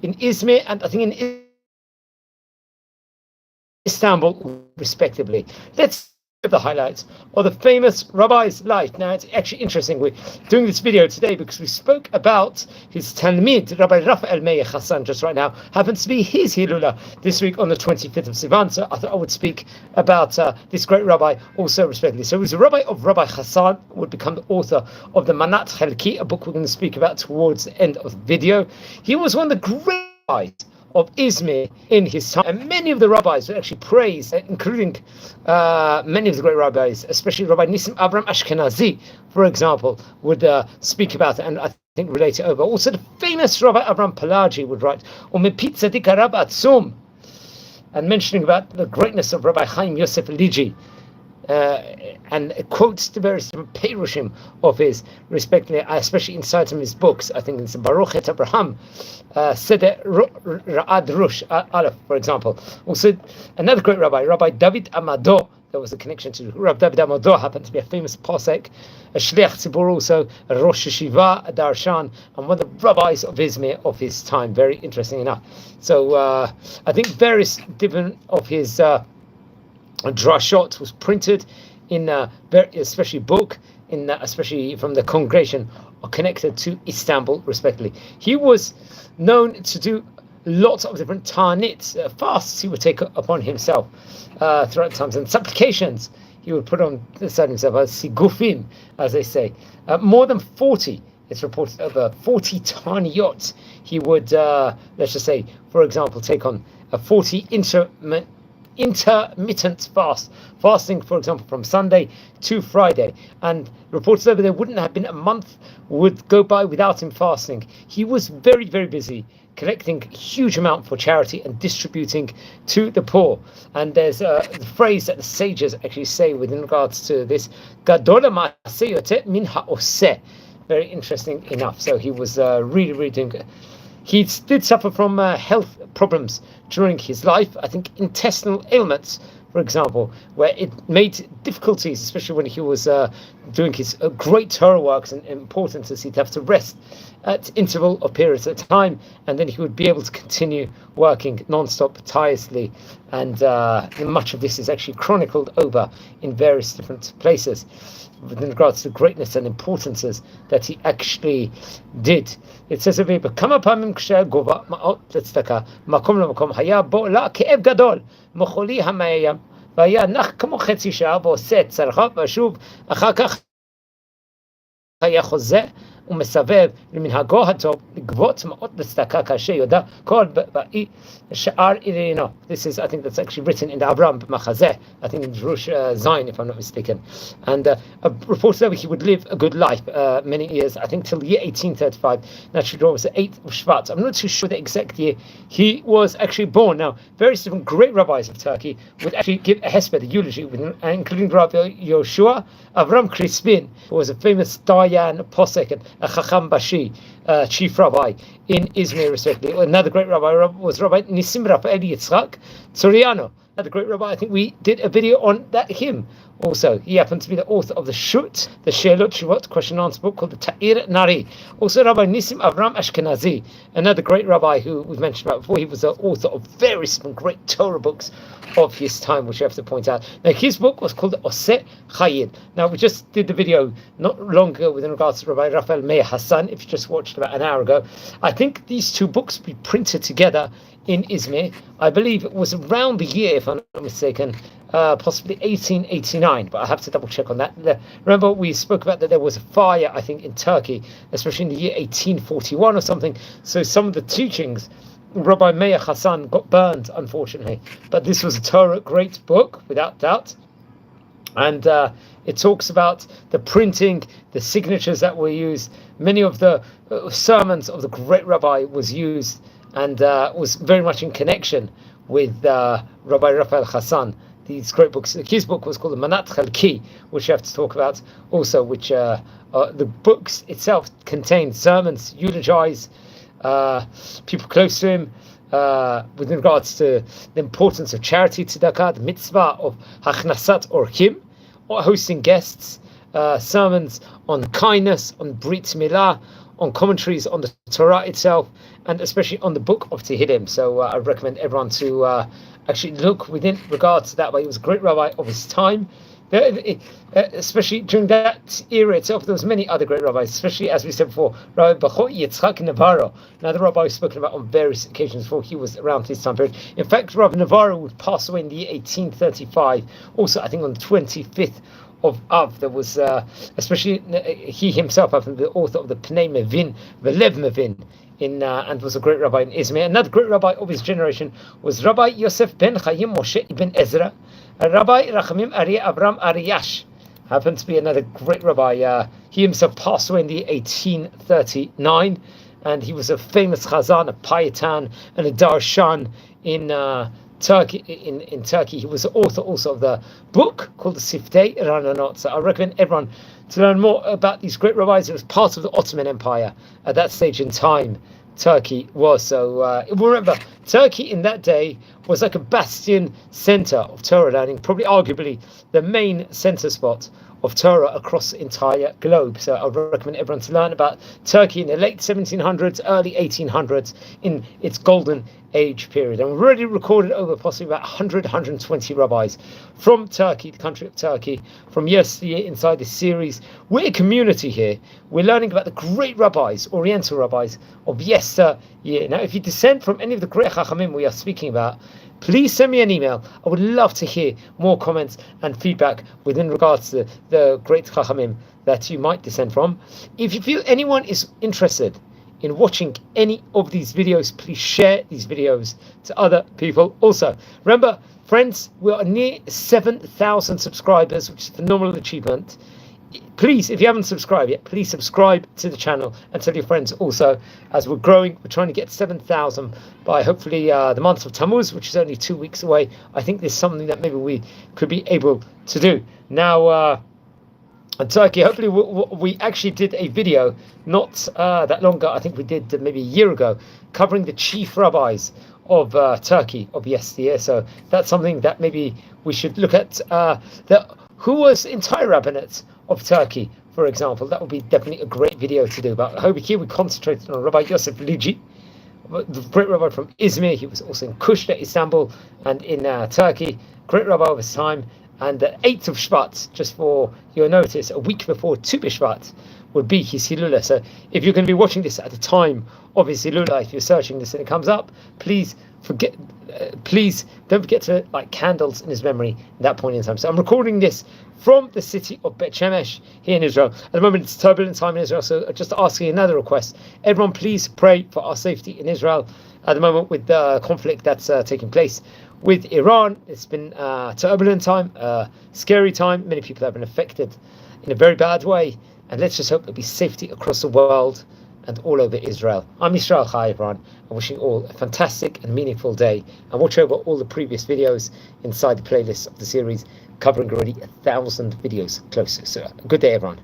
in Izmir, and I think in Istanbul, respectively. Let's look at the highlights of the famous rabbi's life. Now, it's actually interesting. We're doing this video today because we spoke about his Talmid, Rabbi Raphael Meir Hassan, just right now. Happens to be his Hilula this week on the 25th of Sivan. So I thought I would speak about this great rabbi also respectively. So he was a rabbi of Rabbi Hassan, would become the author of the Manat Chelki, a book we're going to speak about towards the end of the video. He was one of the great rabbis of Izmir in his time, and many of the rabbis would actually praise, including many of the great rabbis, especially Rabbi Nissim Avram Ashkenazi, for example, would speak about it, and I think relate it over. Also, the famous Rabbi Avram Palagi would write, "Umepit Tzadik Harab Atzum," and mentioning about the greatness of Rabbi Chaim Yosef Ligi. And quotes the various perushim of his, respectively, especially inside some of his books. I think it's Baruch et Abraham, Seder Ra'ad Rush Aleph, for example. Also, another great rabbi, Rabbi David Amado. There was a connection to Rabbi David Amado, happened to be a famous posek, a shliach tzibur, also a rosh yeshiva, a darshan, and one of the rabbis of Izmir of his time. Very interesting enough. So I think various different of his drashot was printed in especially book in especially from the congregation connected to Istanbul, respectively. He was known to do lots of different ta'anits, fasts he would take upon himself throughout times, and supplications he would put on the side himself, as sigufim, as they say. More than 40, it's reported, over 40 ta'aniyot he would, let's just say, for example, take on a 40 intermittent fasting, for example, from Sunday to Friday, and reports over there wouldn't have been a month would go by without him fasting. He was very, very busy collecting a huge amount for charity and distributing to the poor. And there's the phrase that the sages actually say within regards to this, Gadol ha'ma'aseh yoter min ha'oseh. Very interesting enough. So he was really, really doing good. He did suffer from health problems during his life. I think intestinal ailments, for example, where it made difficulties, especially when he was doing his great Torah works and importances. He'd have to rest at interval of periods at a time, and then he would be able to continue working non-stop, tirelessly. And much of this is actually chronicled over in various different places with regards to the greatness and importances that he actually did. It says over here, "Kama pamim k'sheh gova ma'ot letzedaka makom lemakom haya bo la ke'ev gadol mocholi hamayam v'haya nach kamo chetzi sha'ah v'oseh et tzarchav v'shuv achar kach haya chozeh ומסבב למנהגו הטוב לגבות מעות לצדקה כאשר יודע כל באי שאר עניינו." This is, I think that's actually written in the Abraham Machazeh, I think in Jerush Zion, if I'm not mistaken. And reports that he would live a good life, many years, I think till the year 1835. Naturally, it was the 8th of Shvat. I'm not too sure the exact year he was actually born. Now, various different great rabbis of Turkey would actually give a hesper, the eulogy, including Rabbi Yoshua Avram Crispin, who was a famous Dayan, Posek, and a Chacham Bashi, chief rabbi in Izmir, respectively. Another great rabbi was Rabbi Nissim Raphael Yitzchak Tzoriano. Another great rabbi. I think we did a video on that him. Also, he happens to be the author of the Shut, the Sheilot Shuvot, question and answer book called the Ta'ir Nari. Also, Rabbi Nissim Avram Ashkenazi, another great rabbi who we've mentioned about before. He was the author of various great Torah books of his time, which you have to point out. Now, his book was called Oseh Chayin. Now, we just did the video not long ago with regards to Rabbi Raphael Meir Hassan, if you just watched about an hour ago. I think these two books be printed together in Izmir. I believe it was around the year, if I'm not mistaken, possibly 1889, but I have to double check on that. Remember, we spoke about that there was a fire, I think, in Turkey, especially in the year 1841 or something. So some of the teachings, Rabbi Meir Hassan got burned, unfortunately. But this was a Torah great book, without doubt. And it talks about the printing, the signatures that were used. Many of the sermons of the great rabbi was used and was very much in connection with Rabbi Raphael Hassan. These great books. His book was called the Manat Chelki, which you have to talk about also, which the books itself contain sermons, eulogize people close to him, with regards to the importance of charity, tzedakah, the mitzvah of hachnasat orchim, or hosting guests, sermons on kindness, on brit milah, on commentaries on the Torah itself, and especially on the book of Tehillim. So I recommend everyone to actually look within regards to that. But he was a great rabbi of his time. Especially during that era itself, there was many other great rabbis, especially, as we said before, Rabbi Yitzchak Navarro, another rabbi we've spoken about on various occasions before. He was around this time period. In fact, Rabbi Navarro would pass away in the year 1835, also I think on the 25th of Av. There was, especially he himself, I think, the author of the Pnei Mevin, the Lev Mevin, and was a great rabbi in Izmir. Another great rabbi of his generation was Rabbi Yosef ben Chaim Moshe ibn Ezra. Rabbi Rachamim Ari Avram Ariyash happened to be another great rabbi. He himself passed away in the 1839, and he was a famous chazan, a payatan, and a darshan in Turkey. In Turkey, he was the author also of the book called the Siftei Rananot. So I recommend everyone to learn more about these great rabbis. It was part of the Ottoman Empire at that stage in time. Turkey was. So remember, Turkey in that day was like a bastion center of Torah learning, probably arguably the main center spot of Torah across the entire globe. So I would recommend everyone to learn about Turkey in the late 1700s, early 1800s, in its golden age period. And we've already recorded over possibly about 120 rabbis from Turkey, the country of Turkey, from yesteryear inside this series. We're a community here. We're learning about the great rabbis, Oriental rabbis of yesteryear. Now, if you descend from any of the great Chachamim we are speaking about, please send me an email. I would love to hear more comments and feedback within regards to the great Chachamim that you might descend from. If you feel anyone is interested in watching any of these videos, please share these videos to other people also. Remember, friends, we are near 7,000 subscribers, which is a phenomenal achievement. Please, if you haven't subscribed yet, please subscribe to the channel and tell your friends also. As we're growing, we're trying to get 7,000 by hopefully the month of Tammuz, which is only 2 weeks away. I think there's something that maybe we could be able to do. Now, in Turkey, hopefully we actually did a video not that long ago. I think we did maybe a year ago, covering the chief rabbis of Turkey of yesteryear. So that's something that maybe we should look at. Who was the entire rabbinate of Turkey, for example? That would be definitely a great video to do. But over here we concentrated on Rabbi Yosef Ligi, the great rabbi from Izmir. He was also in Kushta, Istanbul, and in Turkey. Great rabbi of his time. And the 8th of Shvat, just for your notice, a week before Tu B'Shvat, would be his Hilula. So if you're going to be watching this at the time of his Hilula, if you're searching this and it comes up, please don't forget to light candles in his memory at that point in time. So I'm recording this from the city of Bet Shemesh here in Israel. At the moment, it's a turbulent time in Israel, so just asking another request. Everyone, please pray for our safety in Israel at the moment with the conflict that's taking place with Iran. It's been a turbulent time, a scary time. Many people have been affected in a very bad way. And let's just hope there'll be safety across the world and all over Israel. I'm Yisrael Chai, everyone. I'm wishing you all a fantastic and meaningful day. And watch over all the previous videos inside the playlist of the series, covering already 1,000 videos closer. So good day, everyone.